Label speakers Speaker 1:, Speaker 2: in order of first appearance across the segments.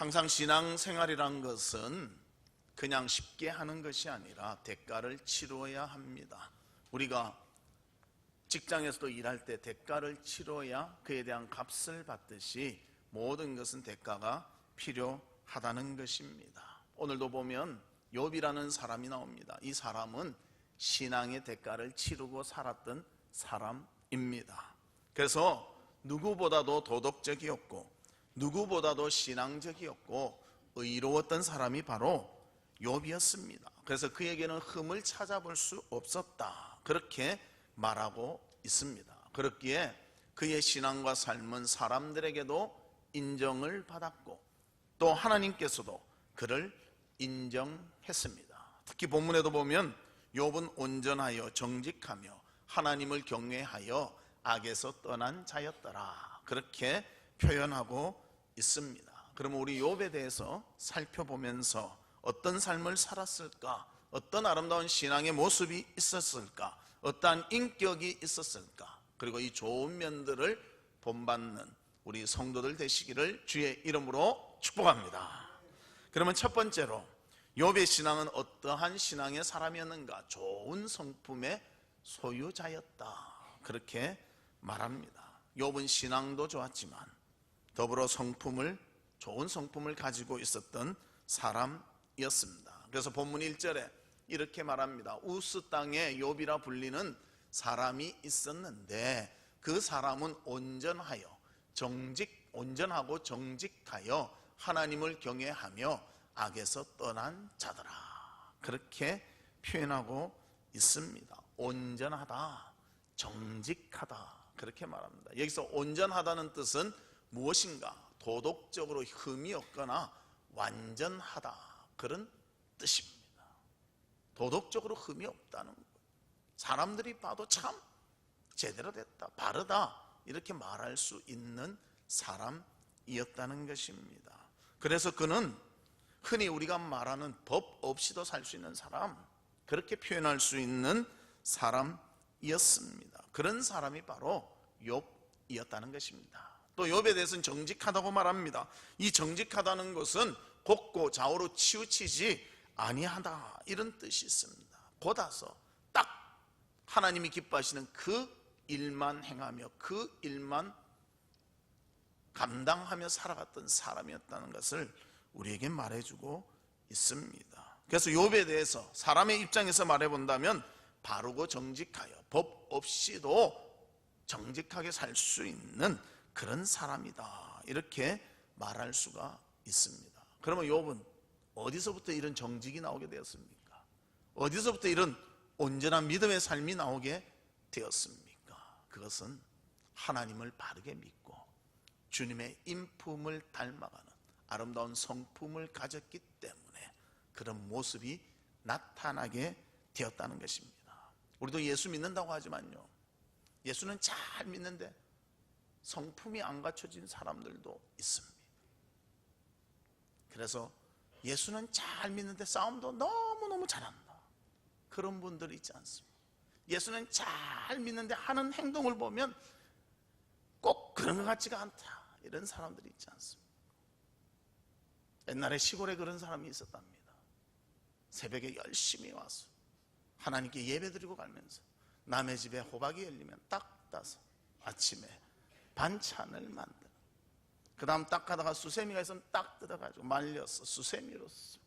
Speaker 1: 항상 신앙생활이란 것은 그냥 쉽게 하는 것이 아니라 대가를 치러야 합니다. 우리가 직장에서도 일할 때 대가를 치러야 그에 대한 값을 받듯이 모든 것은 대가가 필요하다는 것입니다. 오늘도 보면 욥이라는 사람이 나옵니다. 이 사람은 신앙의 대가를 치르고 살았던 사람입니다. 그래서 누구보다도 도덕적이었고 누구보다도 신앙적이었고 의로웠던 사람이 바로 욥이었습니다. 그래서 그에게는 흠을 찾아볼 수 없었다, 그렇게 말하고 있습니다. 그렇기에 그의 신앙과 삶은 사람들에게도 인정을 받았고 또 하나님께서도 그를 인정했습니다. 특히 본문에도 보면 욥은 온전하여 정직하며 하나님을 경외하여 악에서 떠난 자였더라, 그렇게 표현하고 있습니다. 그러면 우리 욥에 대해서 살펴보면서 어떤 삶을 살았을까, 어떤 아름다운 신앙의 모습이 있었을까, 어떠한 인격이 있었을까, 그리고 이 좋은 면들을 본받는 우리 성도들 되시기를 주의 이름으로 축복합니다. 그러면 첫 번째로 욥의 신앙은 어떠한 신앙의 사람이었는가? 좋은 성품의 소유자였다, 그렇게 말합니다. 욥은 신앙도 좋았지만 더불어 좋은 성품을 가지고 있었던 사람이었습니다. 그래서 본문 1절에 이렇게 말합니다. 우스 땅에 욥이라 불리는 사람이 있었는데 그 사람은 온전하고 정직하여 하나님을 경외하며 악에서 떠난 자더라, 그렇게 표현하고 있습니다. 온전하다, 정직하다, 그렇게 말합니다. 여기서 온전하다는 뜻은 무엇인가? 도덕적으로 흠이 없거나 완전하다, 그런 뜻입니다. 도덕적으로 흠이 없다는 것, 사람들이 봐도 참 제대로 됐다, 바르다, 이렇게 말할 수 있는 사람이었다는 것입니다. 그래서 그는 흔히 우리가 말하는 법 없이도 살 수 있는 사람, 그렇게 표현할 수 있는 사람이었습니다. 그런 사람이 바로 욥이었다는 것입니다. 또 욥에 대해서는 정직하다고 말합니다. 이 정직하다는 것은 곱고 좌우로 치우치지 아니하다, 이런 뜻이 있습니다. 곧아서 딱 하나님이 기뻐하시는 그 일만 행하며 그 일만 감당하며 살아갔던 사람이었다는 것을 우리에게 말해주고 있습니다. 그래서 욥에 대해서 사람의 입장에서 말해본다면 바르고 정직하여 법 없이도 정직하게 살 수 있는 그런 사람이다, 이렇게 말할 수가 있습니다. 그러면 욥은 어디서부터 이런 정직이 나오게 되었습니까? 어디서부터 이런 온전한 믿음의 삶이 나오게 되었습니까? 그것은 하나님을 바르게 믿고 주님의 인품을 닮아가는 아름다운 성품을 가졌기 때문에 그런 모습이 나타나게 되었다는 것입니다. 우리도 예수 믿는다고 하지만요, 예수는 잘 믿는데 성품이 안 갖춰진 사람들도 있습니다. 그래서 예수는 잘 믿는데 싸움도 너무너무 잘한다, 그런 분들이 있지 않습니까? 예수는 잘 믿는데 하는 행동을 보면 꼭 그런 것 같지가 않다, 이런 사람들이 있지 않습니까? 옛날에 시골에 그런 사람이 있었답니다. 새벽에 열심히 와서 하나님께 예배드리고 가면서 남의 집에 호박이 열리면 딱 따서 아침에 반찬을 만드는, 그 다음 딱 가다가 수세미가 있으면 딱 뜯어가지고 말려서 수세미로써,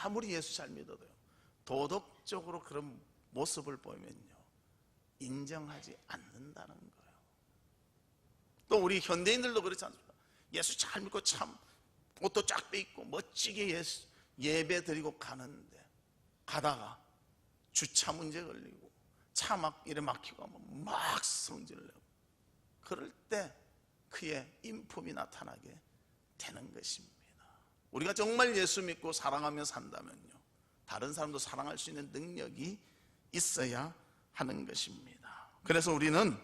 Speaker 1: 아무리 예수 잘 믿어도요, 도덕적으로 그런 모습을 보면요 인정하지 않는다는 거예요. 또 우리 현대인들도 그렇지 않습니까? 예수 잘 믿고 참 옷도 쫙 빼입고 멋지게 예배 드리고 가는데 가다가 주차 문제 걸리고 차 막 이래 막히고 하면 막 성질을 내고, 그럴 때 그의 인품이 나타나게 되는 것입니다. 우리가 정말 예수 믿고 사랑하며 산다면요, 다른 사람도 사랑할 수 있는 능력이 있어야 하는 것입니다. 그래서 우리는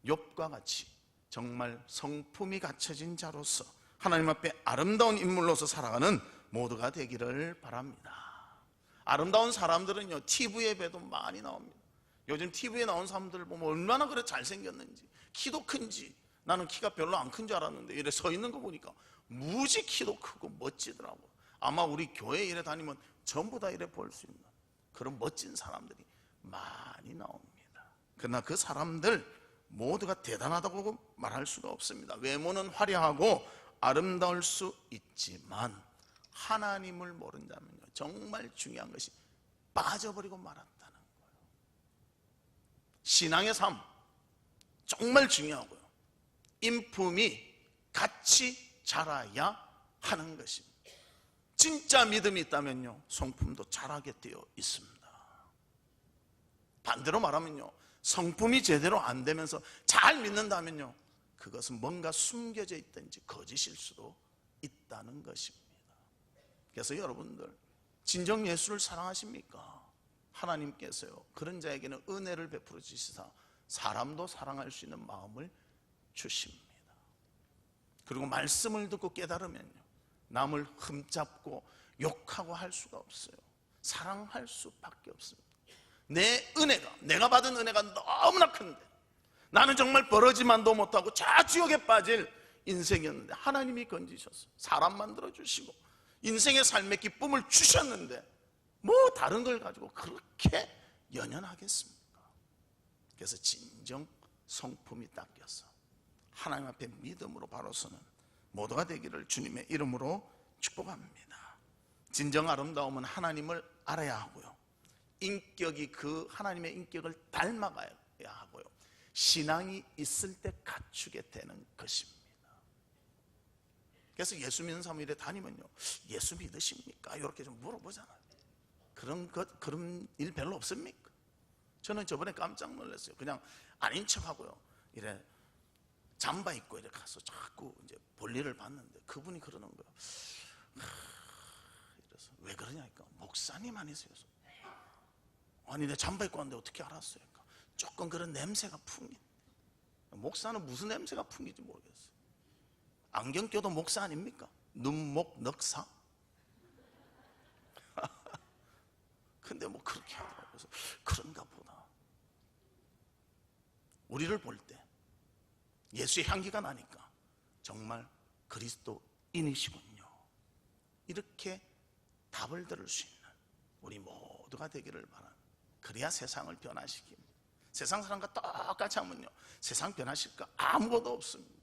Speaker 1: 욥과 같이 정말 성품이 갖춰진 자로서 하나님 앞에 아름다운 인물로서 살아가는 모두가 되기를 바랍니다. 아름다운 사람들은요 TV에 봬도 많이 나옵니다. 요즘 TV에 나온 사람들 보면 얼마나 그래 잘생겼는지, 키도 큰지, 나는 키가 별로 안 큰 줄 알았는데 이래 서 있는 거 보니까 무지 키도 크고 멋지더라고. 아마 우리 교회 이래 다니면 전부 다 이래 볼 수 있는 그런 멋진 사람들이 많이 나옵니다. 그러나 그 사람들 모두가 대단하다고 말할 수가 없습니다. 외모는 화려하고 아름다울 수 있지만 하나님을 모른다면요, 정말 중요한 것이 빠져버리고 말았다는 거예요. 신앙의 삶 정말 중요하고요, 인품이 같이 자라야 하는 것입니다. 진짜 믿음이 있다면요, 성품도 자라게 되어 있습니다. 반대로 말하면요, 성품이 제대로 안 되면서 잘 믿는다면요, 그것은 뭔가 숨겨져 있든지 거짓일 수도 있다는 것입니다. 그래서 여러분들 진정 예수를 사랑하십니까? 하나님께서요, 그런 자에게는 은혜를 베풀어 주시사 사람도 사랑할 수 있는 마음을 주십니다. 그리고 말씀을 듣고 깨달으면요, 남을 흠잡고 욕하고 할 수가 없어요. 사랑할 수밖에 없습니다. 내 은혜가, 내가 받은 은혜가 너무나 큰데 나는 정말 버러지만도 못하고 저 지옥에 빠질 인생이었는데 하나님이 건지셨어요. 사람 만들어주시고 인생의 삶의 기쁨을 주셨는데 뭐 다른 걸 가지고 그렇게 연연하겠습니까? 그래서 진정 성품이 닦여서 하나님 앞에 믿음으로 바로 서는 모두가 되기를 주님의 이름으로 축복합니다. 진정 아름다움은 하나님을 알아야 하고요, 인격이 그 하나님의 인격을 닮아가야 하고요, 신앙이 있을 때 갖추게 되는 것입니다. 그래서 예수 믿는 사람 이래 다니면요, 예수 믿으십니까? 이렇게 좀 물어보잖아요. 그런 일 별로 없습니까? 저는 저번에 깜짝 놀랐어요. 그냥 아닌 척하고요, 이래 잠바 입고 이렇게 가서 자꾸 이제 볼일을 봤는데 그분이 그러는 거예요. 그래서 왜 그러냐니까, 목사님 아니세요? 아니 내 잠바 입고 왔는데 어떻게 알았어요? 조금 그런 냄새가 풍기. 목사는 무슨 냄새가 풍기지 모르겠어요. 안경 껴도 목사 아닙니까? 눈목 넉사? 근데 뭐 그렇게 하더라고요. 그래서 그런가 보다. 우리를 볼 때 예수의 향기가 나니까 정말 그리스도인이시군요, 이렇게 답을 들을 수 있는 우리 모두가 되기를 바랍니다. 그래야 세상을 변화시킵니다. 세상 사람과 똑같이 하면요, 세상 변화시킬 거 아무것도 없습니다.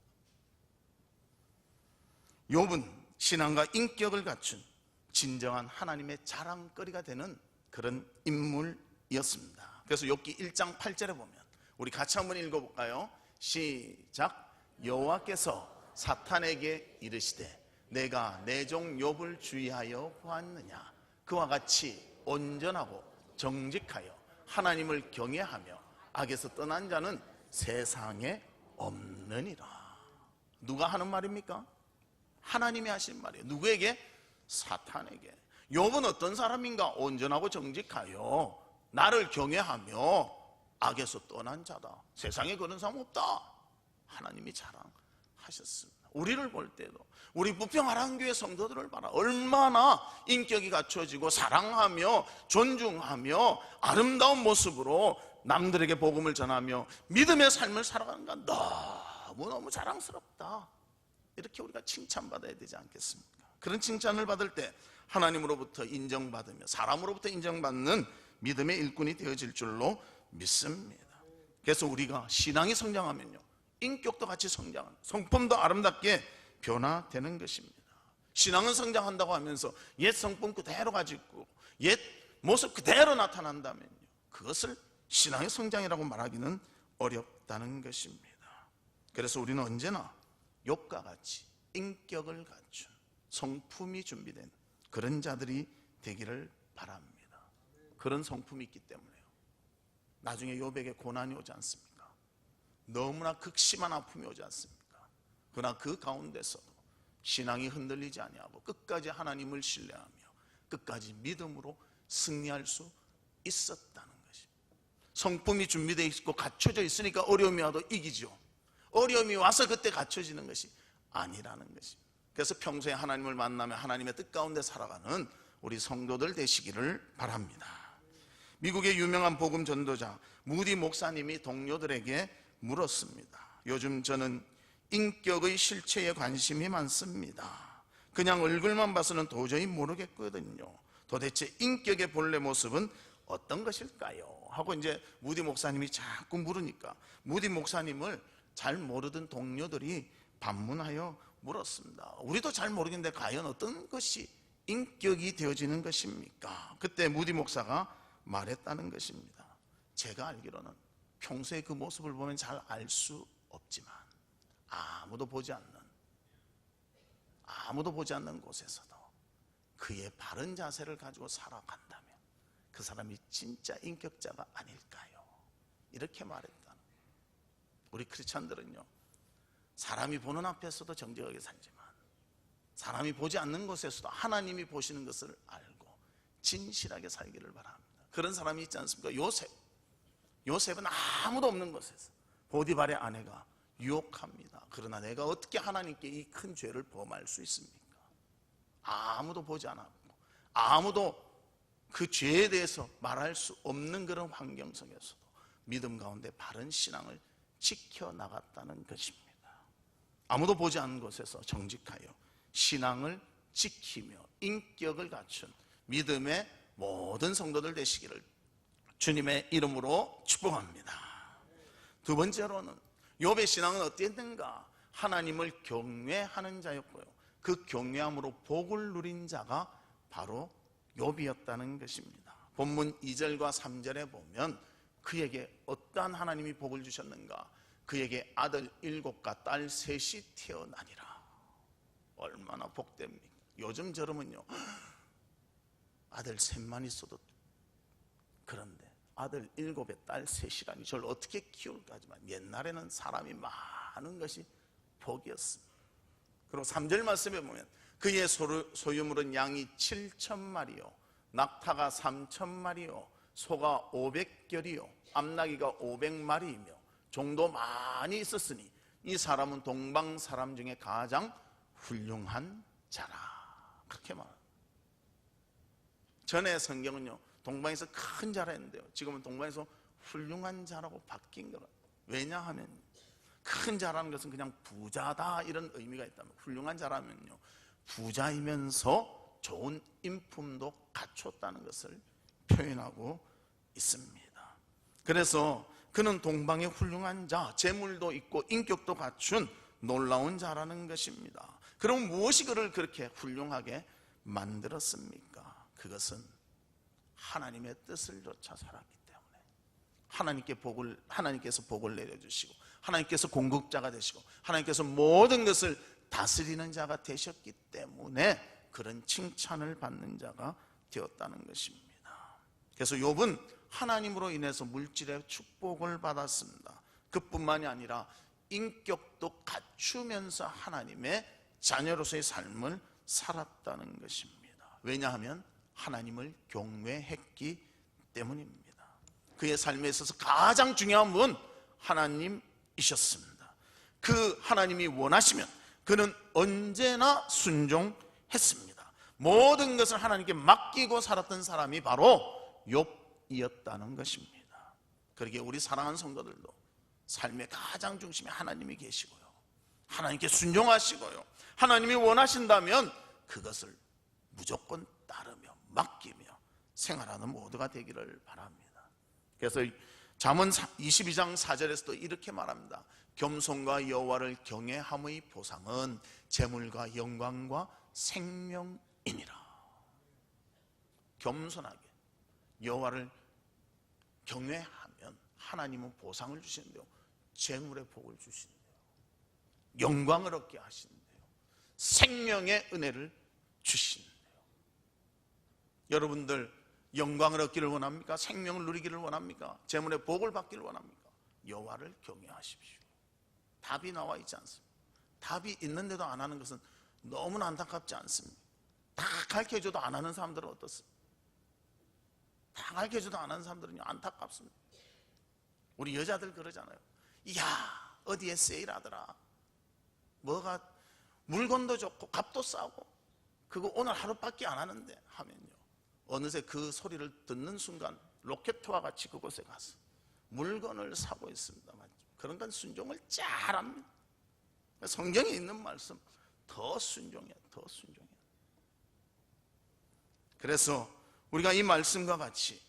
Speaker 1: 욥은 신앙과 인격을 갖춘 진정한 하나님의 자랑거리가 되는 그런 인물이었습니다. 그래서 욥기 1장 8절에 보면 우리 같이 한번 읽어볼까요? 시작. 여호와께서 사탄에게 이르시되 내가 내 종 욥을 주의하여 보았느냐, 그와 같이 온전하고 정직하여 하나님을 경외하며 악에서 떠난 자는 세상에 없느니라. 누가 하는 말입니까? 하나님이 하신 말이에요. 누구에게? 사탄에게. 욥은 어떤 사람인가? 온전하고 정직하여 나를 경외하며 악에서 떠난 자다. 세상에 그런 사람 없다. 하나님이 자랑하셨습니다. 우리를 볼 때도 우리 부평하랑교회 성도들을 봐라. 얼마나 인격이 갖춰지고 사랑하며 존중하며 아름다운 모습으로 남들에게 복음을 전하며 믿음의 삶을 살아가는가, 너무너무 자랑스럽다. 이렇게 우리가 칭찬받아야 되지 않겠습니까? 그런 칭찬을 받을 때 하나님으로부터 인정받으며 사람으로부터 인정받는 믿음의 일꾼이 되어질 줄로 믿습니다. 그래서 우리가 신앙이 성장하면요, 인격도 같이 성장하는, 성품도 아름답게 변화되는 것입니다. 신앙은 성장한다고 하면서 옛 성품 그대로 가지고 옛 모습 그대로 나타난다면요, 그것을 신앙의 성장이라고 말하기는 어렵다는 것입니다. 그래서 우리는 언제나 욥과 같이 인격을 갖춘 성품이 준비된 그런 자들이 되기를 바랍니다. 그런 성품이 있기 때문에요, 나중에 욥에게 고난이 오지 않습니까? 너무나 극심한 아픔이 오지 않습니까? 그러나 그 가운데서도 신앙이 흔들리지 아니하고 끝까지 하나님을 신뢰하며 끝까지 믿음으로 승리할 수 있었다는 것입니다. 성품이 준비되어 있고 갖춰져 있으니까 어려움이 와도 이기죠. 어려움이 와서 그때 갖춰지는 것이 아니라는 것입니다. 그래서 평소에 하나님을 만나며 하나님의 뜻 가운데 살아가는 우리 성도들 되시기를 바랍니다. 미국의 유명한 복음 전도자 무디 목사님이 동료들에게 물었습니다. 요즘 저는 인격의 실체에 관심이 많습니다. 그냥 얼굴만 봐서는 도저히 모르겠거든요. 도대체 인격의 본래 모습은 어떤 것일까요? 하고 이제 무디 목사님이 자꾸 물으니까 무디 목사님을 잘 모르던 동료들이 반문하여 물었습니다. 우리도 잘 모르겠는데 과연 어떤 것이 인격이 되어지는 것입니까? 그때 무디 목사가 말했다는 것입니다. 제가 알기로는 평소에 그 모습을 보면 잘 알 수 없지만 아무도 보지 않는 곳에서도 그의 바른 자세를 가지고 살아간다면 그 사람이 진짜 인격자가 아닐까요? 이렇게 말했다는 거예요. 우리 크리스찬들은요, 사람이 보는 앞에서도 정직하게 살지만 사람이 보지 않는 곳에서도 하나님이 보시는 것을 알고 진실하게 살기를 바랍니다. 그런 사람이 있지 않습니까? 요셉은 아무도 없는 곳에서 보디발의 아내가 유혹합니다. 그러나 내가 어떻게 하나님께 이 큰 죄를 범할 수 있습니까? 아무도 보지 않았고 아무도 그 죄에 대해서 말할 수 없는 그런 환경 속에서도 믿음 가운데 바른 신앙을 지켜나갔다는 것입니다. 아무도 보지 않는 곳에서 정직하여 신앙을 지키며 인격을 갖춘 믿음의 모든 성도들 되시기를 주님의 이름으로 축복합니다. 두 번째로는 욥의 신앙은 어땠는가? 하나님을 경외하는 자였고요, 그 경외함으로 복을 누린 자가 바로 욥이었다는 것입니다. 본문 2절과 3절에 보면 그에게 어떠한 하나님이 복을 주셨는가? 그에게 아들 7과 딸 3이 태어나니라. 얼마나 복됩니까? 요즘 저러면요, 아들 3만 있어도, 그런데 아들 7에 딸 3이라니 저를 어떻게 키울까 하지만 옛날에는 사람이 많은 것이 복이었습니다. 그리고 3절 말씀에 보면 그의 소유물은 양이 7,000마리요 낙타가 3,000마리요 소가 500결이요 암나귀가 500마리이며 종도 많이 있었으니 이 사람은 동방 사람 중에 가장 훌륭한 자라. 그렇게 말합니다. 전에 성경은요, 동방에서 큰 자라 했는데요, 지금은 동방에서 훌륭한 자라고 바뀐 거라. 왜냐하면 큰 자라는 것은 그냥 부자다 이런 의미가 있다면, 훌륭한 자라면요, 부자이면서 좋은 인품도 갖췄다는 것을 표현하고 있습니다. 그래서 그는 동방의 훌륭한 자, 재물도 있고 인격도 갖춘 놀라운 자라는 것입니다. 그럼 무엇이 그를 그렇게 훌륭하게 만들었습니까? 그것은 하나님의 뜻을 좇아 살았기 때문에 하나님께서 복을 내려주시고 하나님께서 공급자가 되시고 하나님께서 모든 것을 다스리는 자가 되셨기 때문에 그런 칭찬을 받는 자가 되었다는 것입니다. 그래서 욥은 하나님으로 인해서 물질의 축복을 받았습니다. 그뿐만이 아니라 인격도 갖추면서 하나님의 자녀로서의 삶을 살았다는 것입니다. 왜냐하면 하나님을 경외했기 때문입니다. 그의 삶에 있어서 가장 중요한 분 하나님이셨습니다. 그 하나님이 원하시면 그는 언제나 순종했습니다. 모든 것을 하나님께 맡기고 살았던 사람이 바로 욥이었다는 것입니다. 그러기에 우리 사랑하는 성도들도 삶의 가장 중심에 하나님이 계시고요, 하나님께 순종하시고요, 하나님이 원하신다면 그것을 무조건 따르며 맡기며 생활하는 모두가 되기를 바랍니다. 그래서 잠언 22장 4절에서도 이렇게 말합니다. 겸손과 여호와를 경외함의 보상은 재물과 영광과 생명이니라. 겸손하게 여호와를 경외하면 하나님은 보상을 주시는데요, 재물의 복을 주시는데요, 영광을 얻게 하시는데요, 생명의 은혜를 주시는데요. 여러분들 영광을 얻기를 원합니까? 생명을 누리기를 원합니까? 재물의 복을 받기를 원합니까? 여호와를 경외하십시오. 답이 나와 있지 않습니까? 답이 있는데도 안 하는 것은 너무나 안타깝지 않습니까? 다 가르쳐줘도 안 하는 사람들은 어떻습니까? 다 가르쳐줘도 안 하는 사람들은요, 안타깝습니다. 우리 여자들 그러잖아요. 이야, 어디에 세일하더라, 뭐가 물건도 좋고 값도 싸고 그거 오늘 하루밖에 안 하는데 하면요, 어느새 그 소리를 듣는 순간 로켓과 같이 그곳에 가서 물건을 사고 있습니다. 그런 건 순종을 잘합니다. 성경에 있는 말씀 더 순종해, 더 순종해. 그래서 우리가 이 말씀과 같이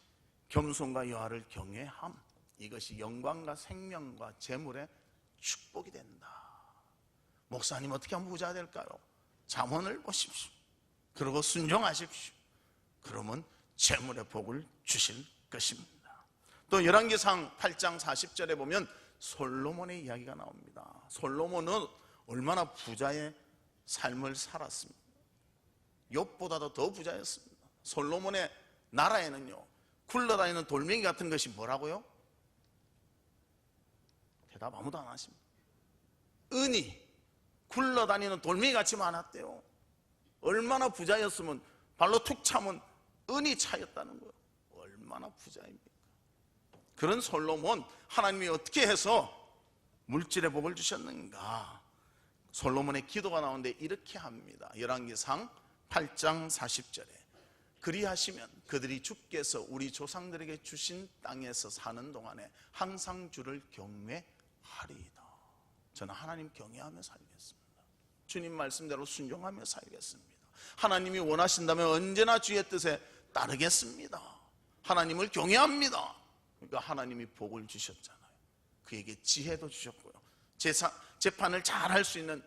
Speaker 1: 겸손과 여호와를 경외함, 이것이 영광과 생명과 재물의 축복이 된다. 목사님 어떻게 하면 부자 될까요? 잠언을 보십시오. 그리고 순종하십시오. 그러면 재물의 복을 주실 것입니다. 또 열왕기상 8장 40절에 보면 솔로몬의 이야기가 나옵니다. 솔로몬은 얼마나 부자의 삶을 살았습니다. 욥보다도 더 부자였습니다. 솔로몬의 나라에는요, 굴러다니는 돌멩이 같은 것이 뭐라고요? 대답 아무도 안 하십니다. 은이 굴러다니는 돌멩이 같이 많았대요. 얼마나 부자였으면 발로 툭 차면 은이 차였다는 거예요. 얼마나 부자입니까? 그런 솔로몬, 하나님이 어떻게 해서 물질의 복을 주셨는가? 솔로몬의 기도가 나오는데 이렇게 합니다. 열왕기상 8장 40절에 그리하시면 그들이 주께서 우리 조상들에게 주신 땅에서 사는 동안에 항상 주를 경외하리이다. 저는 하나님 경외하며 살겠습니다. 주님 말씀대로 순종하며 살겠습니다. 하나님이 원하신다면 언제나 주의 뜻에 따르겠습니다. 하나님을 경외합니다. 그러니까 하나님이 복을 주셨잖아요. 그에게 지혜도 주셨고요, 재판을 잘 할 수 있는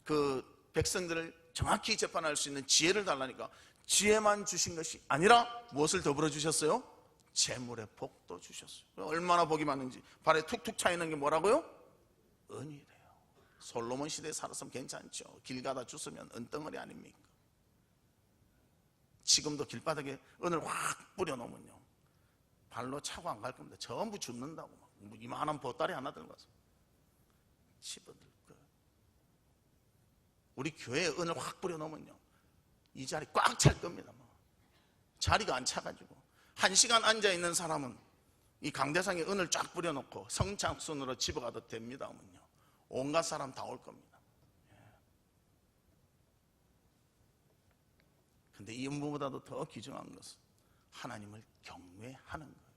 Speaker 1: 그 백성들을 정확히 재판할 수 있는 지혜를 달라니까 지혜만 주신 것이 아니라 무엇을 더불어 주셨어요? 재물의 복도 주셨어요. 얼마나 복이 많은지. 발에 툭툭 차 있는 게 뭐라고요? 은이래요. 솔로몬 시대에 살았으면 괜찮죠. 길 가다 주스면 은덩어리 아닙니까? 지금도 길바닥에 은을 확 뿌려놓으면요, 발로 차고 안 갈 겁니다. 전부 죽는다고. 막 이만한 보따리 하나 들고 가서 집어들 거예요. 우리 교회에 은을 확 뿌려놓으면요, 이 자리 꽉 찰 겁니다. 자리가 안 차가지고 1시간 앉아있는 사람은 이 강대상에 은을 쫙 뿌려놓고 성창순으로 집어가도 됩니다. 온갖 사람 다 올 겁니다. 근데 이 무보다도 더 귀중한 것은 하나님을 경외하는 거예요.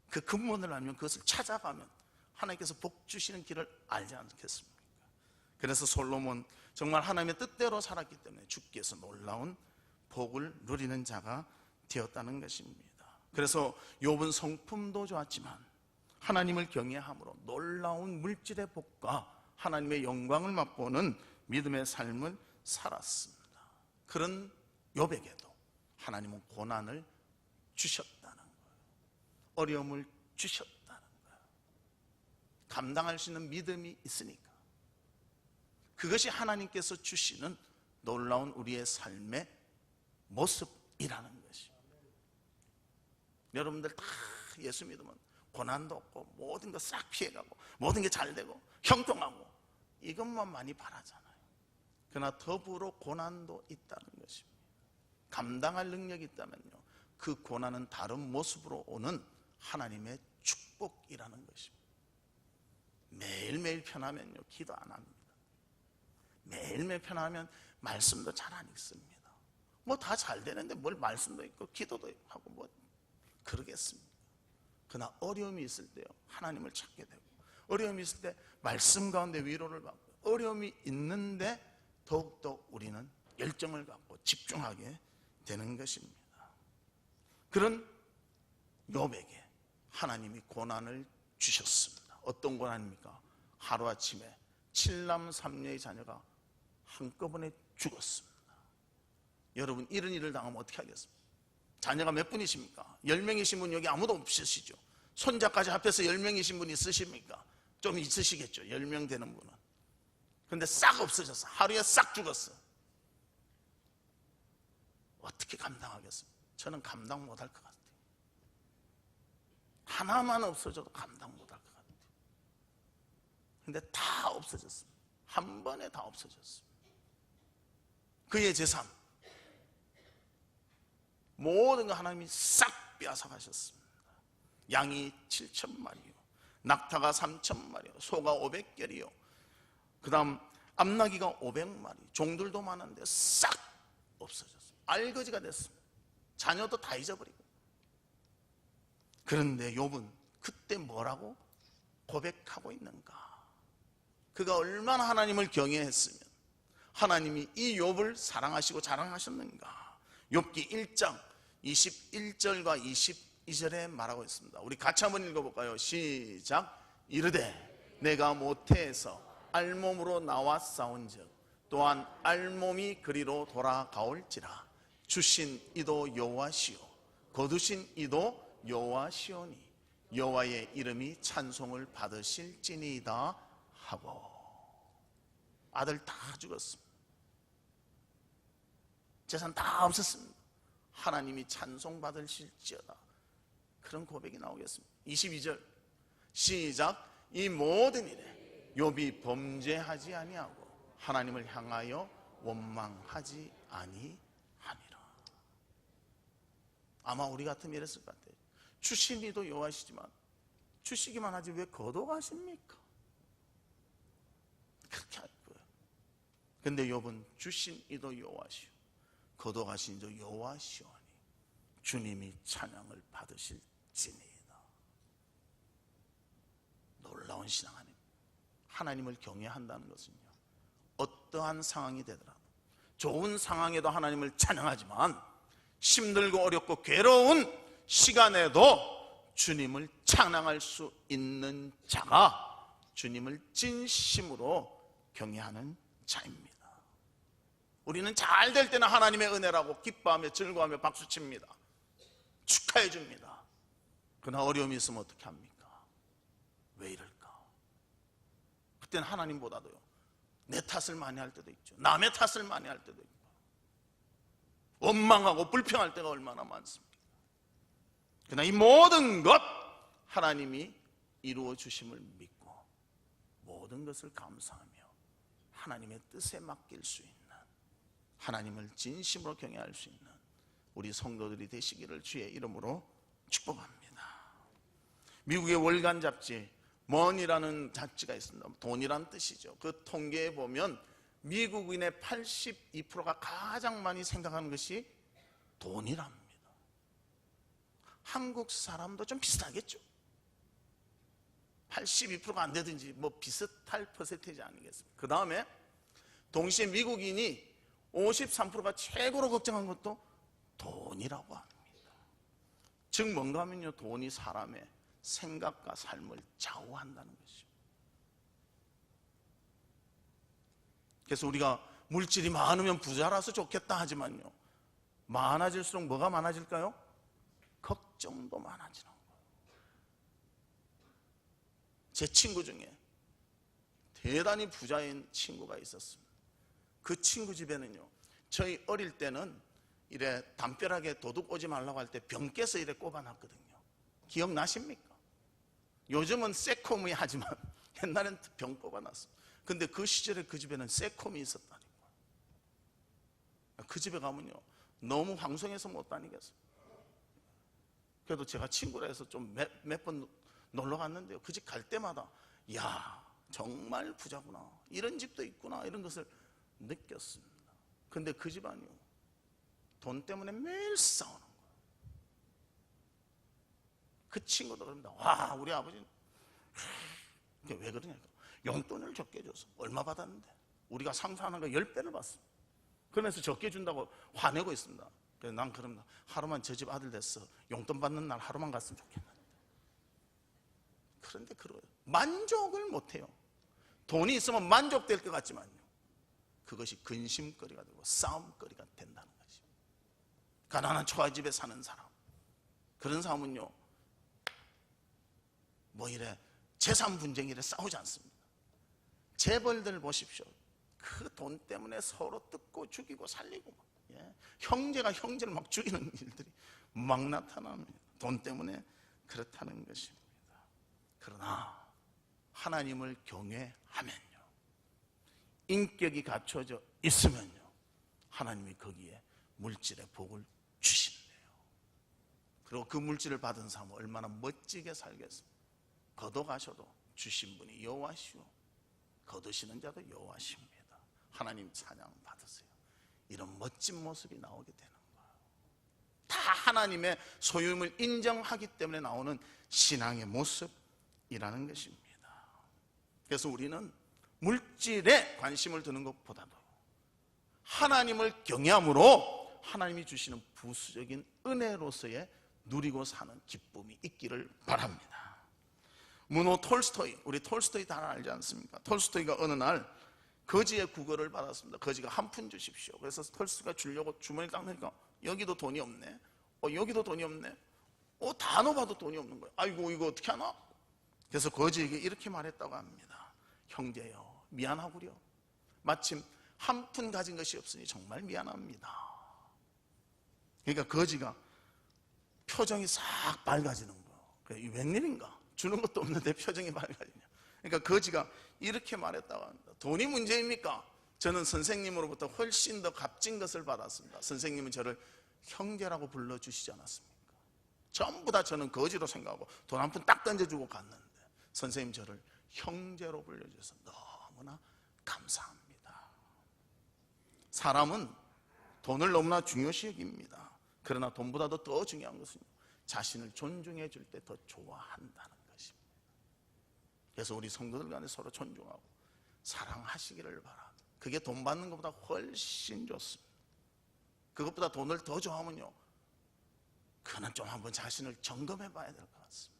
Speaker 1: 그 근본을 알면 그것을 찾아가면 하나님께서 복 주시는 길을 알지 않겠습니까? 그래서 솔로몬 정말 하나님의 뜻대로 살았기 때문에 주께서 놀라운 복을 누리는 자가 되었다는 것입니다. 그래서 욥은 성품도 좋았지만 하나님을 경외함으로 놀라운 물질의 복과 하나님의 영광을 맛보는 믿음의 삶을 살았습니다. 그런 욥에게도 하나님은 고난을 주셨다는 거예요. 어려움을 주셨다는 거예요. 감당할 수 있는 믿음이 있으니까. 그것이 하나님께서 주시는 놀라운 우리의 삶의 모습이라는 것이죠. 여러분들 다 예수 믿으면 고난도 없고 모든 거 싹 피해가고 모든 게 잘 되고 형통하고 이것만 많이 바라잖아요. 그러나 더불어 고난도 있다는 것입니다. 감당할 능력이 있다면요, 그 고난은 다른 모습으로 오는 하나님의 축복이라는 것입니다. 매일매일 편하면요, 기도 안 합니다. 매일매일 편하면 말씀도 잘 안 읽습니다. 뭐 다 잘 되는데 뭘 말씀도 읽고 기도도 하고 뭐 그러겠습니까? 그러나 어려움이 있을 때요, 하나님을 찾게 되고, 어려움이 있을 때 말씀 가운데 위로를 받고, 어려움이 있는데 더욱더 우리는 열정을 갖고 집중하게 되는 것입니다. 그런 욥에게 하나님이 고난을 주셨습니다. 어떤 고난입니까? 하루아침에 7남 3녀의 자녀가 한꺼번에 죽었습니다. 여러분, 이런 일을 당하면 어떻게 하겠습니까? 자녀가 몇 분이십니까? 10명이신 분 여기 아무도 없으시죠? 손자까지 합해서 10명이신 분 있으십니까? 좀 있으시겠죠, 10명 되는 분은. 근데 싹 없어졌어. 하루에 싹 죽었어. 어떻게 감당하겠습니까? 저는 감당 못할 것 같아요. 하나만 없어져도 감당 못할 것 같아요. 근데 다 없어졌습니다. 한 번에 다 없어졌습니다. 그의 재산 모든 거 하나님이 싹 빼앗아가셨습니다. 양이 7,000마리요, 낙타가 3,000마리요, 소가 500결이요, 그 다음 암나기가 500마리, 종들도 많은데 싹 없어졌어요. 알거지가 됐습니다. 자녀도 다 잊어버리고. 그런데 욥은 그때 뭐라고 고백하고 있는가? 그가 얼마나 하나님을 경외했으면 하나님이 이 욥을 사랑하시고 자랑하셨는가. 욥기 1장 21절과 22절에 말하고 있습니다. 우리 같이 한번 읽어볼까요? 시작. 이르되 내가 모태에서 알몸으로 나와 싸운즉 또한 알몸이 그리로 돌아가올지라. 주신 이도 여호와시요 거두신 이도 여호와시오니 여호와의 이름이 찬송을 받으실지니이다 하고. 아들 다 죽었습니다. 재산 다 없었습니다. 하나님이 찬송 받으실지어다. 그런 고백이 나오겠습니다. 22절 시작. 이 모든 일에 욥이 범죄하지 아니하고 하나님을 향하여 원망하지 아니하니라. 아마 우리 같으면 이랬을 것 같아요. 주신 이도 여호와시지만 주시기만 하지 왜 거둬가십니까? 그렇게 할 거예요. 근데 욥은 주신 이도 여호와시오 거둬가신 이도 여호와시오니 주님이 찬양을 받으실지니이다. 놀라운 신앙 아닙니까? 하나님을 경외한다는 것은요, 어떠한 상황이 되더라도 좋은 상황에도 하나님을 찬양하지만 힘들고 어렵고 괴로운 시간에도 주님을 찬양할 수 있는 자가 주님을 진심으로 경외하는 자입니다. 우리는 잘 될 때는 하나님의 은혜라고 기뻐하며 즐거워하며 박수칩니다. 축하해 줍니다. 그러나 어려움이 있으면 어떻게 합니까? 왜 이럴까? 그때는 하나님보다도요, 내 탓을 많이 할 때도 있죠. 남의 탓을 많이 할 때도 있고, 원망하고 불평할 때가 얼마나 많습니까? 그러나 이 모든 것 하나님이 이루어 주심을 믿고 모든 것을 감사하며 하나님의 뜻에 맡길 수 있는, 하나님을 진심으로 경외할 수 있는 우리 성도들이 되시기를 주의 이름으로 축복합니다. 미국의 월간 잡지 머니라는 잡지가 있습니다. 돈이란 뜻이죠. 그 통계에 보면 미국인의 82%가 가장 많이 생각하는 것이 돈이랍니다. 한국 사람도 좀 비슷하겠죠. 82%가 안 되든지 뭐 비슷할 퍼센테이지 아니겠습니까? 그 다음에 동시에 미국인이 53%가 최고로 걱정한 것도 돈이라고 합니다. 즉 뭔가 하면요, 돈이 사람의 생각과 삶을 좌우한다는 것이죠. 그래서 우리가 물질이 많으면 부자라서 좋겠다 하지만요, 많아질수록 뭐가 많아질까요? 걱정도 많아지는 거예요. 제 친구 중에 대단히 부자인 친구가 있었습니다. 그 친구 집에는요, 저희 어릴 때는 이래 담벼락에 도둑 오지 말라고 할 때 병 깨서 이래 꼽아놨거든요. 기억나십니까? 요즘은 새콤이 하지만 옛날엔 병 꼽아놨어. 근데 그 시절에 그 집에는 새콤이 있었다니까. 그 집에 가면요, 너무 황송해서 못 다니겠어요. 그래도 제가 친구라 해서 좀 몇 번 놀러 갔는데요, 그 집 갈 때마다 야, 정말 부자구나, 이런 집도 있구나, 이런 것을 느꼈습니다. 근데 그 집안이요, 돈 때문에 매일 싸우는 거예요. 그 친구도 그럽니다. 와, 우리 아버지는 왜 그러냐니까, 용돈을 적게 줘서 얼마 받았는데 우리가 상상하는 거 10배를 받습니다. 그러면서 적게 준다고 화내고 있습니다. 그래서 난 그럽니다. 하루만 저 집 아들 됐어, 용돈 받는 날 하루만 갔으면 좋겠는데. 그런데 그래요, 만족을 못해요. 돈이 있으면 만족될 것 같지만요, 그것이 근심거리가 되고 싸움거리가 된다는 것이죠. 가난한 초가집에 사는 사람, 그런 사람은요, 뭐 이래 재산 분쟁이래 싸우지 않습니다. 재벌들 보십시오. 그 돈 때문에 서로 뜯고 죽이고 살리고, 예? 형제가 형제를 막 죽이는 일들이 막 나타납니다. 돈 때문에 그렇다는 것입니다. 그러나 하나님을 경외하면요, 인격이 갖춰져 있으면요, 하나님이 거기에 물질의 복을 주신대요. 그리고 그 물질을 받은 사람은 얼마나 멋지게 살겠습니까? 거둬가셔도 주신 분이 여호와시오, 거두시는 자도 여호와십니다. 하나님 찬양 받으세요. 이런 멋진 모습이 나오게 되는 거예요. 다 하나님의 소유임을 인정하기 때문에 나오는 신앙의 모습이라는 것입니다. 그래서 우리는 물질에 관심을 두는 것보다도 하나님을 경외함으로 하나님이 주시는 부수적인 은혜로서의 누리고 사는 기쁨이 있기를 바랍니다. 문호 톨스토이, 우리 톨스토이 다 알지 않습니까? 톨스토이가 어느 날 거지의 구걸을 받았습니다. 거지가 한 푼 주십시오. 그래서 톨스토이가 주려고 주머니를 딱 넣으니까 여기도 돈이 없네, 여기도 돈이 없네, 다 넣어봐도 돈이 없는 거예요. 아이고 이거 어떻게 하나? 그래서 거지에게 이렇게 말했다고 합니다. 형제여, 미안하구려. 마침 한 푼 가진 것이 없으니 정말 미안합니다. 그러니까 거지가 표정이 싹 밝아지는 거예요. 이게 웬일인가? 주는 것도 없는데 표정이 밝아지냐? 그러니까 거지가 이렇게 말했다고 합니다. 돈이 문제입니까? 저는 선생님으로부터 훨씬 더 값진 것을 받았습니다. 선생님은 저를 형제라고 불러주시지 않았습니까? 전부 다 저는 거지로 생각하고 돈 한 푼 딱 던져주고 갔는데 선생님 저를 형제로 불러주셔서 너무나 감사합니다. 사람은 돈을 너무나 중요시 여깁니다. 그러나 돈보다도 더 중요한 것은 자신을 존중해 줄 때 더 좋아한다는 것입니다. 그래서 우리 성도들 간에 서로 존중하고 사랑하시기를 바랍니다. 그게 돈 받는 것보다 훨씬 좋습니다. 그것보다 돈을 더 좋아하면요, 그는 좀 한번 자신을 점검해 봐야 될 것 같습니다.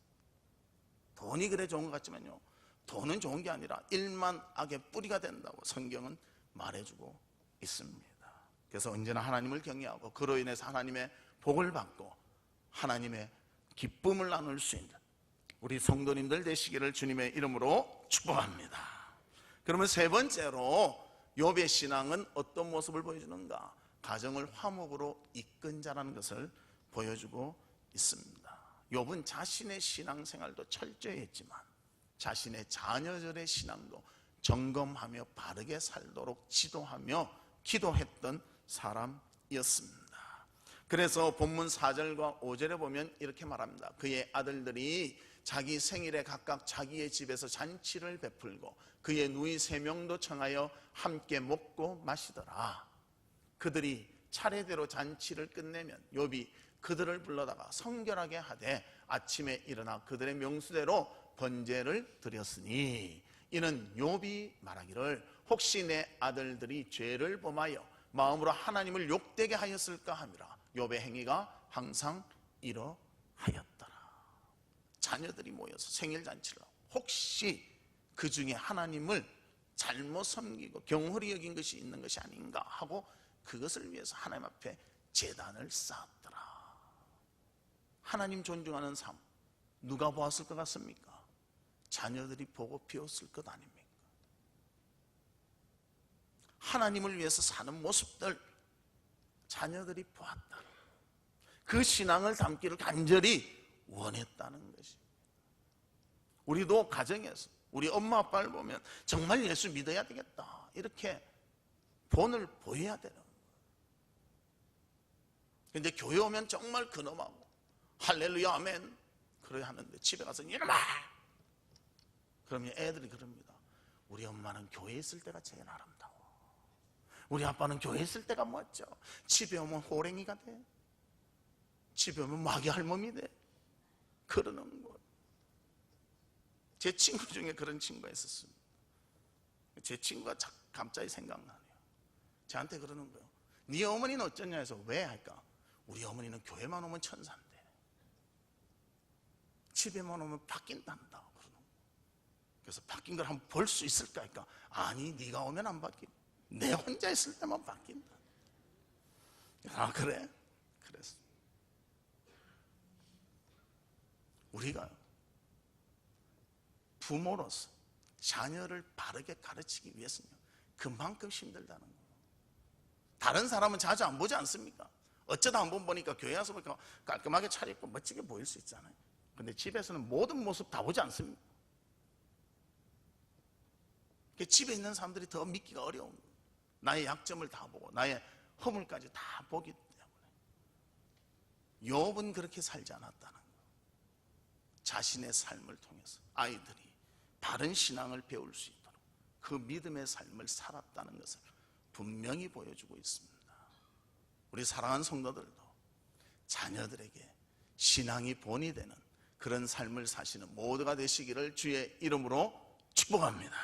Speaker 1: 돈이 그래 좋은 것 같지만요, 돈은 좋은 게 아니라 일만 악의 뿌리가 된다고 성경은 말해주고 있습니다. 그래서 언제나 하나님을 경외하고 그로 인해서 하나님의 복을 받고 하나님의 기쁨을 나눌 수 있는 우리 성도님들 되시기를 주님의 이름으로 축복합니다. 그러면 세 번째로 욥의 신앙은 어떤 모습을 보여주는가? 가정을 화목으로 이끈 자라는 것을 보여주고 있습니다. 욥은 자신의 신앙생활도 철저히 했지만 자신의 자녀들의 신앙도 점검하며 바르게 살도록 지도하며 기도했던 사람이었습니다. 그래서 본문 4절과 5절에 보면 이렇게 말합니다. 그의 아들들이 자기 생일에 각각 자기의 집에서 잔치를 베풀고 그의 누이 3명도 청하여 함께 먹고 마시더라. 그들이 차례대로 잔치를 끝내면 욥이 그들을 불러다가 성결하게 하되 아침에 일어나 그들의 명수대로 번제를 드렸으니 이는 욥이 말하기를 혹시 내 아들들이 죄를 범하여 마음으로 하나님을 욕되게 하였을까 함이라. 욥의 행위가 항상 이러하였더라. 자녀들이 모여서 생일잔치를 하고 혹시 그 중에 하나님을 잘못 섬기고 경홀히 여긴 것이 있는 것이 아닌가 하고 그것을 위해서 하나님 앞에 제단을 쌓았더라. 하나님 존중하는 삶 누가 보았을 것 같습니까? 자녀들이 보고 비웠을 것 아닙니까? 하나님을 위해서 사는 모습들 자녀들이 보았다. 그 신앙을 담기를 간절히 원했다는 것이. 우리도 가정에서 우리 엄마 아빠를 보면 정말 예수 믿어야 되겠다 이렇게 본을 보여야 되는 거예요. 근데 교회 오면 정말 근엄하고 할렐루야 아멘 그래야 하는데 집에 가서 이놈아 그러면 애들이 그럽니다. 우리 엄마는 교회에 있을 때가 제일 아름다워. 우리 아빠는 교회에 있을 때가 멋져. 집에 오면 호랭이가 돼. 집에 오면 마귀 할멈이 돼. 그러는 거예요. 제 친구 중에 그런 친구가 있었습니다. 제 친구가 갑자기 생각나네요. 저한테 그러는 거예요. 네 어머니는 어쩌냐 해서 왜 할까? 우리 어머니는 교회만 오면 천사인데 집에만 오면 바뀐단다. 그래서 바뀐 걸 한번 볼 수 있을까? 할까? 아니 네가 오면 안 바뀌고 내 혼자 있을 때만 바뀐다. 아 그래? 그랬어. 우리가 부모로서 자녀를 바르게 가르치기 위해서는 그만큼 힘들다는 거예요. 다른 사람은 자주 안 보지 않습니까? 어쩌다 한 번 보니까 교회 와서 보니까 깔끔하게 차려입고 멋지게 보일 수 있잖아요. 근데 집에서는 모든 모습 다 보지 않습니까? 집에 있는 사람들이 더 믿기가 어려운 거예요. 나의 약점을 다 보고 나의 허물까지 다 보기 때문에. 욥은 그렇게 살지 않았다는 거예요. 자신의 삶을 통해서 아이들이 바른 신앙을 배울 수 있도록 그 믿음의 삶을 살았다는 것을 분명히 보여주고 있습니다. 우리 사랑하는 성도들도 자녀들에게 신앙이 본이 되는 그런 삶을 사시는 모두가 되시기를 주의 이름으로 축복합니다.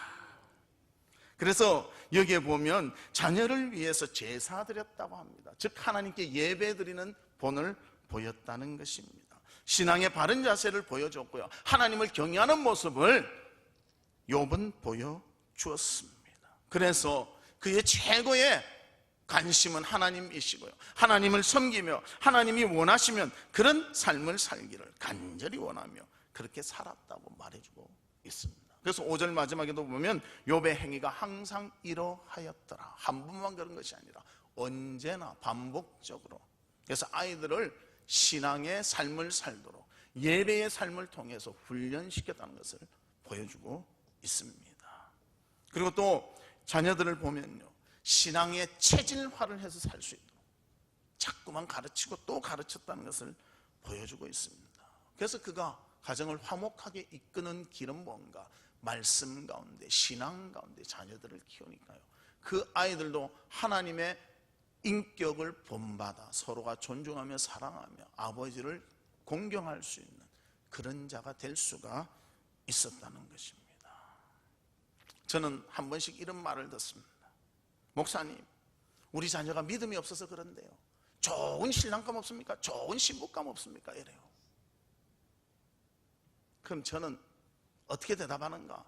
Speaker 1: 그래서 여기에 보면 자녀를 위해서 제사 드렸다고 합니다. 즉 하나님께 예배 드리는 본을 보였다는 것입니다. 신앙의 바른 자세를 보여줬고요, 하나님을 경외하는 모습을 욥은 보여주었습니다. 그래서 그의 최고의 관심은 하나님이시고요, 하나님을 섬기며 하나님이 원하시면 그런 삶을 살기를 간절히 원하며 그렇게 살았다고 말해주고 있습니다. 그래서 5절 마지막에도 보면 욥의 행위가 항상 이러하였더라. 한 번만 그런 것이 아니라 언제나 반복적으로. 그래서 아이들을 신앙의 삶을 살도록 예배의 삶을 통해서 훈련시켰다는 것을 보여주고 있습니다. 그리고 또 자녀들을 보면요, 신앙의 체질화를 해서 살 수 있도록 자꾸만 가르치고 또 가르쳤다는 것을 보여주고 있습니다. 그래서 그가 가정을 화목하게 이끄는 길은 뭔가? 말씀 가운데, 신앙 가운데 자녀들을 키우니까요, 그 아이들도 하나님의 인격을 본받아 서로가 존중하며 사랑하며 아버지를 공경할 수 있는 그런 자가 될 수가 있었다는 것입니다. 저는 한 번씩 이런 말을 듣습니다. 목사님, 우리 자녀가 믿음이 없어서 그런데요, 좋은 신랑감 없습니까? 좋은 신부감 없습니까? 이래요. 그럼 저는 어떻게 대답하는가?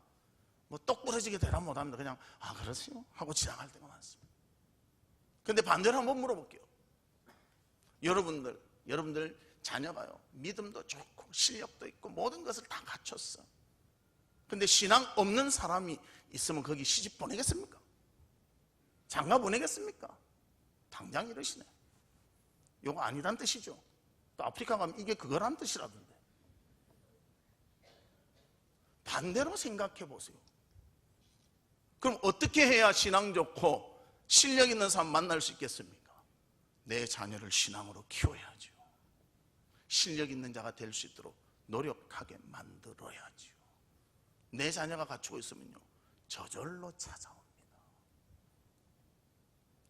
Speaker 1: 뭐 똑부러지게 대답 못합니다. 그냥 그러세요? 하고 지나갈 때가 많습니다. 근데 반대로 한번 물어볼게요. 여러분들 자녀가요, 믿음도 좋고 실력도 있고 모든 것을 다 갖췄어. 근데 신앙 없는 사람이 있으면 거기 시집 보내겠습니까? 장가 보내겠습니까? 당장 이러시네. 이거 아니란 뜻이죠. 또 아프리카 가면 이게 그거란 뜻이라던데. 반대로 생각해 보세요. 그럼 어떻게 해야 신앙 좋고 실력 있는 사람 만날 수 있겠습니까? 내 자녀를 신앙으로 키워야죠. 실력 있는 자가 될 수 있도록 노력하게 만들어야죠. 내 자녀가 갖추고 있으면요, 저절로 찾아옵니다.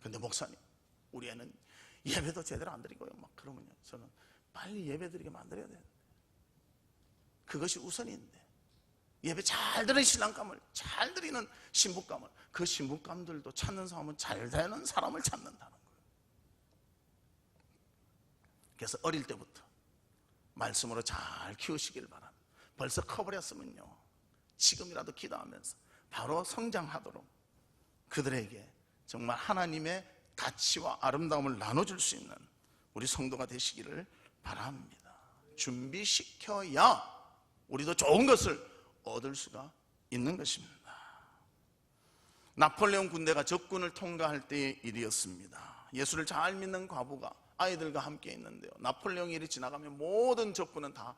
Speaker 1: 근데 목사님, 우리 애는 예배도 제대로 안 드리고요, 막 그러면요, 저는 빨리 예배 드리게 만들어야 되는데, 그것이 우선인데, 예배 잘 드리는 신랑감을, 잘 드리는 신부감을, 그 신부감들도 찾는 사람은 잘 되는 사람을 찾는다는 거예요. 그래서 어릴 때부터 말씀으로 잘 키우시길 바랍니다. 벌써 커버렸으면요, 지금이라도 기도하면서 바로 성장하도록 그들에게 정말 하나님의 가치와 아름다움을 나눠줄 수 있는 우리 성도가 되시기를 바랍니다. 준비시켜야 우리도 좋은 것을 얻을 수가 있는 것입니다. 나폴레옹 군대가 적군을 통과할 때의 일이었습니다. 예수를 잘 믿는 과부가 아이들과 함께 있는데요, 나폴레옹이 이리 지나가면 모든 적군은 다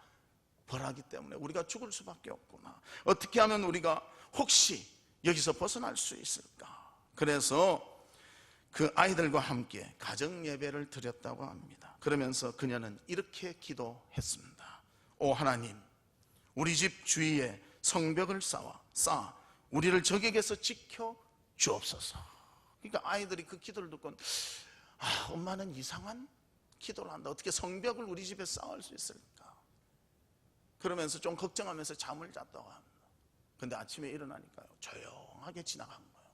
Speaker 1: 벌하기 때문에 우리가 죽을 수밖에 없구나, 어떻게 하면 우리가 혹시 여기서 벗어날 수 있을까? 그래서 그 아이들과 함께 가정 예배를 드렸다고 합니다. 그러면서 그녀는 이렇게 기도했습니다. 오 하나님, 우리 집 주위에 성벽을 쌓아 우리를 적에게서 지켜 주옵소서. 그러니까 아이들이 그 기도를 듣고 엄마는 이상한 기도를 한다, 어떻게 성벽을 우리 집에 쌓을 수 있을까? 그러면서 좀 걱정하면서 잠을 잤다고 합니다. 근데 아침에 일어나니까요, 조용하게 지나간 거예요.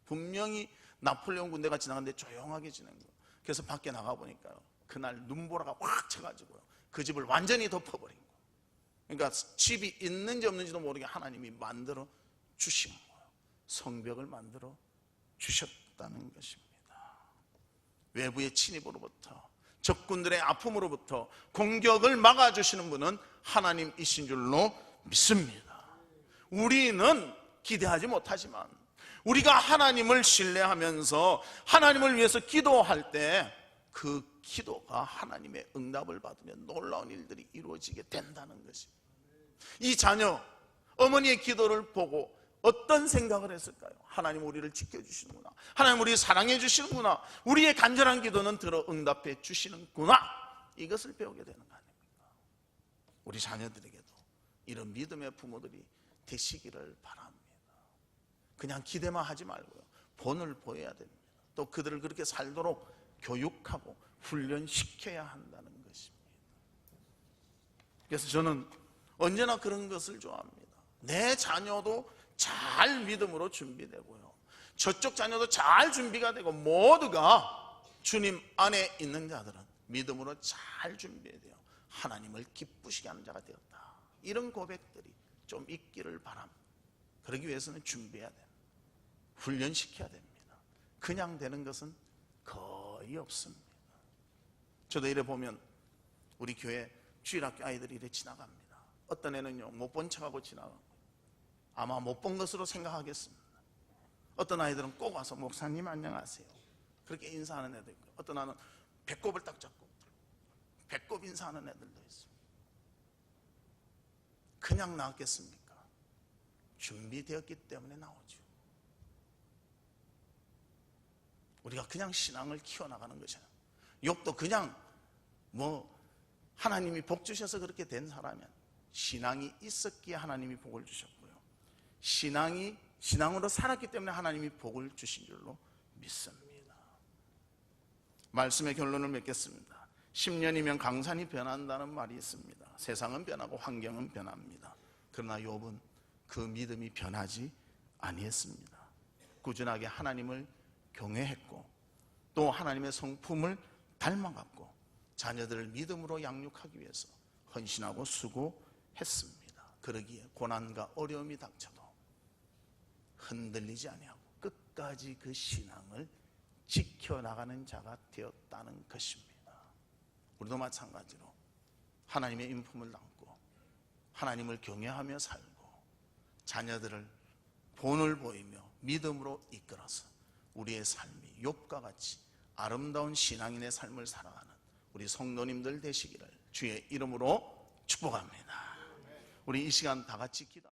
Speaker 1: 분명히 나폴레옹 군대가 지나갔는데 조용하게 지난 거예요. 그래서 밖에 나가보니까요, 그날 눈보라가 확 쳐가지고요, 그 집을 완전히 덮어버린 거예요. 그러니까 집이 있는지 없는지도 모르게 하나님이 만들어 주신 거예요. 성벽을 만들어 주셨다는 것입니다. 외부의 침입으로부터, 적군들의 아픔으로부터 공격을 막아주시는 분은 하나님이신 줄로 믿습니다. 우리는 기대하지 못하지만 우리가 하나님을 신뢰하면서 하나님을 위해서 기도할 때 그 기도가 하나님의 응답을 받으면 놀라운 일들이 이루어지게 된다는 것입니다. 이 자녀, 어머니의 기도를 보고 어떤 생각을 했을까요? 하나님 우리를 지켜주시는구나, 하나님 우리를 사랑해 주시는구나, 우리의 간절한 기도는 들어 응답해 주시는구나, 이것을 배우게 되는 거 아닙니까? 우리 자녀들에게도 이런 믿음의 부모들이 되시기를 바랍니다. 그냥 기대만 하지 말고요, 본을 보여야 됩니다. 또 그들을 그렇게 살도록 교육하고 훈련시켜야 한다는 것입니다. 그래서 저는 언제나 그런 것을 좋아합니다. 내 자녀도 잘 믿음으로 준비되고요, 저쪽 자녀도 잘 준비가 되고 모두가 주님 안에 있는 자들은 믿음으로 잘 준비해야 돼요. 하나님을 기쁘시게 하는 자가 되었다. 이런 고백들이 좀 있기를 바랍니다. 그러기 위해서는 준비해야 됩니다. 훈련시켜야 됩니다. 그냥 되는 것은 거의 없습니다. 저도 이래 보면 우리 교회 주일학교 아이들이 이래 지나갑니다. 어떤 애는요 못 본 척하고 지나가고 아마 못 본 것으로 생각하겠습니다. 어떤 아이들은 꼭 와서 목사님 안녕하세요 그렇게 인사하는 애들 있고, 어떤 아이는 배꼽을 딱 잡고 배꼽 인사하는 애들도 있습니다. 그냥 나왔겠습니까? 준비되었기 때문에 나오죠. 우리가 그냥 신앙을 키워나가는 것이잖아요. 욥도 그냥 하나님이 복 주셔서 그렇게 된 사람이면 신앙이 있었기에 하나님이 복을 주셨고요, 신앙으로 살았기 때문에 하나님이 복을 주신 줄로 믿습니다. 말씀의 결론을 맺겠습니다. 10년이면 강산이 변한다는 말이 있습니다. 세상은 변하고 환경은 변합니다. 그러나 욥은 그 믿음이 변하지 아니했습니다. 꾸준하게 하나님을 경외했고 또 하나님의 성품을 닮아갔고 자녀들을 믿음으로 양육하기 위해서 헌신하고 수고했습니다. 그러기에 고난과 어려움이 닥쳐도 흔들리지 아니하고 끝까지 그 신앙을 지켜나가는 자가 되었다는 것입니다. 우리도 마찬가지로 하나님의 인품을 담고 하나님을 경외하며 살고 자녀들을 본을 보이며 믿음으로 이끌어서 우리의 삶이 욥과 같이 아름다운 신앙인의 삶을 살아가는 우리 성도님들 되시기를 주의 이름으로 축복합니다. 우리 이 시간 다 같이 기도